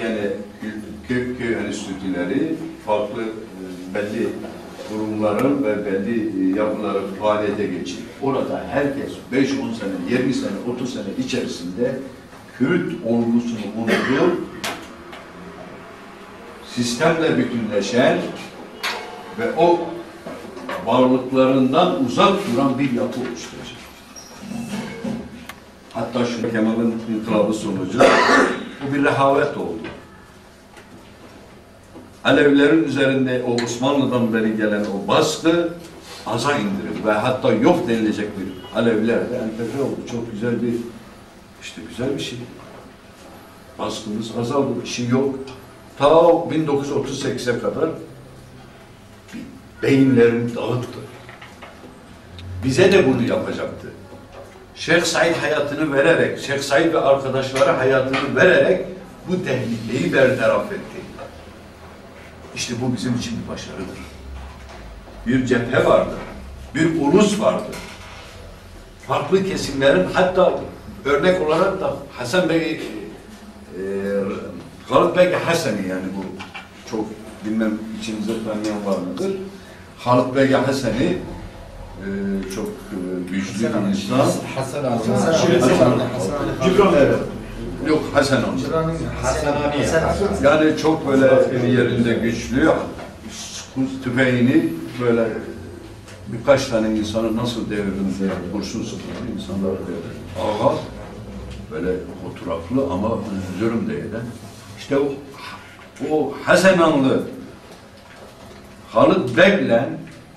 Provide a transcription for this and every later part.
yani köy enstitüleri farklı belli kurumların ve belli yapıların faaliyete geçiyor. Orada herkes 5-10 sene, 20 sene, 30 sene içerisinde Kürt olgusunu unutup sistemle bütünleşen ve o varlıklarından uzak duran bir yapı oluşturacak. Hatta şu Kemal'in inkılabı sonucu bu bir rehavet oldu. Alevilerin üzerinde o Osmanlı'dan beri gelen o baskı aza indirildi ve hatta yok denilecek bir Aleviler de entegre oldu. Çok güzel bir, işte güzel bir şey. Baskımız azaldı, bir şey yok. Ta 1938'e kadar beyinlerini dağıttı. Bize de bunu yapacaktı. Şeyh Said hayatını vererek, Şeyh Said ve arkadaşları hayatını vererek bu tehlikeyi bertaraf etti. İşte bu bizim için bir başarıdır. Bir cephe vardı, bir ulus vardı. Farklı kesimlerin, hatta örnek olarak da Hasan Bey, Halit Bey Hasani, yani bu çok bilmem içinizde tanıyan var mıdır? Halit Bey Hasani çok güçlü bir insan. Hasan Cibran, evet. Yok, Hasan amca. Yani çok böyle yerinde güçlü, tüfeğini böyle birkaç tane insanı nasıl devirdiğini kurşunsuz insanlar devirdi. Ağa böyle oturaklı ama üzülürüm diye de. İşte o Hasananlı Halit Bey'le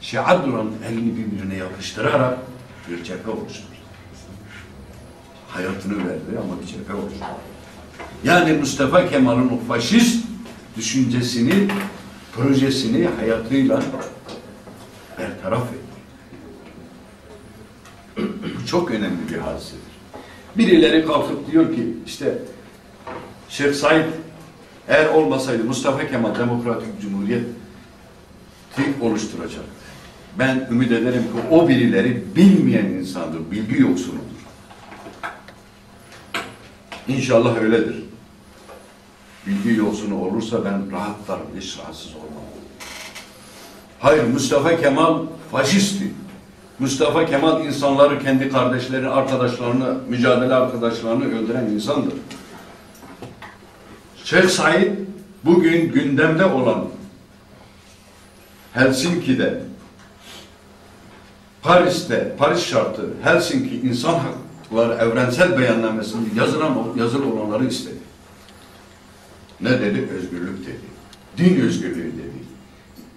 Şeyh Abdurrahman'ın elini birbirine yapıştırarak bir cephe oluşturdu. Hayatını verdi ama bir cephe oluşturdu. Yani Mustafa Kemal'in o faşist düşüncesini, projesini hayatıyla bertaraf etti. Bu çok önemli bir hadisedir. Birileri kalkıp diyor ki işte Şeyh Said eğer olmasaydı Mustafa Kemal Demokratik Cumhuriyeti oluşturacaktı. Ben ümit ederim ki o birileri bilmeyen insandır, bilgi yoksunudur. İnşallah öyledir. Bilgi yoksunu olursa ben rahatlarım, hiç rahatsız olmam. Hayır, Mustafa Kemal faşistti. Mustafa Kemal insanları, kendi kardeşlerini, arkadaşlarını, mücadele arkadaşlarını öldüren insandır. Şeyh Said bugün gündemde olan Helsinki'de, Paris'te, Paris Şartı, Helsinki İnsan Hakları Evrensel Beyannamesi'nde yazılı olanları istedi. Ne dedi? Özgürlük dedi. Din özgürlüğü dedi.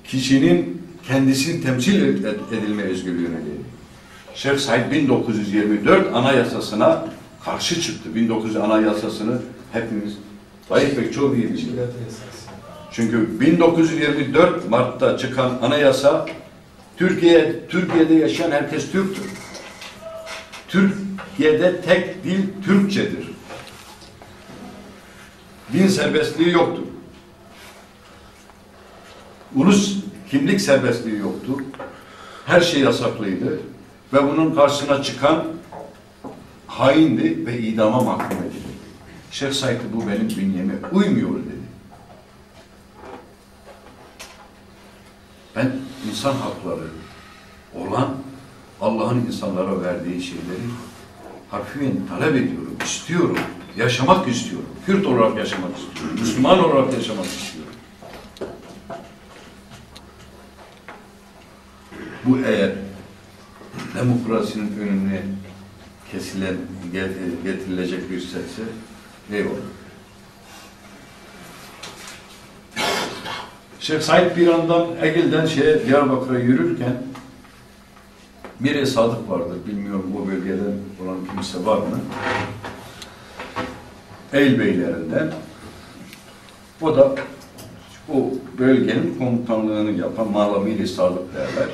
Kişinin kendisini temsil edilme özgürlüğüne dedi. Şeyh Said 1924 Anayasası'na karşı çıktı. 1900 Anayasası'nı hepimiz, Tayyip Bey çok iyi bilir. Çünkü 1924 Mart'ta çıkan anayasa Türkiye'de yaşayan herkes Türktür. Türkiye'de tek dil Türkçedir. Din serbestliği yoktur. Ulus kimlik serbestliği yoktur. Her şey yasaklıydı. Ve bunun karşısına çıkan haindi ve idama mahkum edildi. Şeyh Said bu benim bünyeme uymuyor dedi. Ben insan hakları olan Allah'ın insanlara verdiği şeyleri harfiyen talep ediyorum, istiyorum, yaşamak istiyorum. Kürt olarak yaşamak istiyorum, Müslüman olarak yaşamak istiyorum. Bu eğer demokrasinin önüne kesilen, getirilecek bir sesse, eyvallah. Şeyh Said bir yandan Egil'den Diyarbakır'a yürürken Mire Sadık vardır. Bilmiyorum bu bölgeden olan kimse var mı? Eil beylerinden. O da o bölgenin komutanlığını yapan Mire Sadık derler.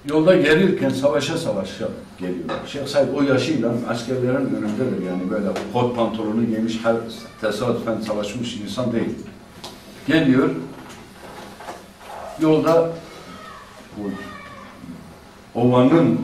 Yolda gelirken savaşa geliyorlar. Şeyh Said o yaşıyla askerlerin önündedir. Yani böyle kot pantolonu giymiş, her tesadüfen savaşmış insan değil. Geliyor. Yolda ovanın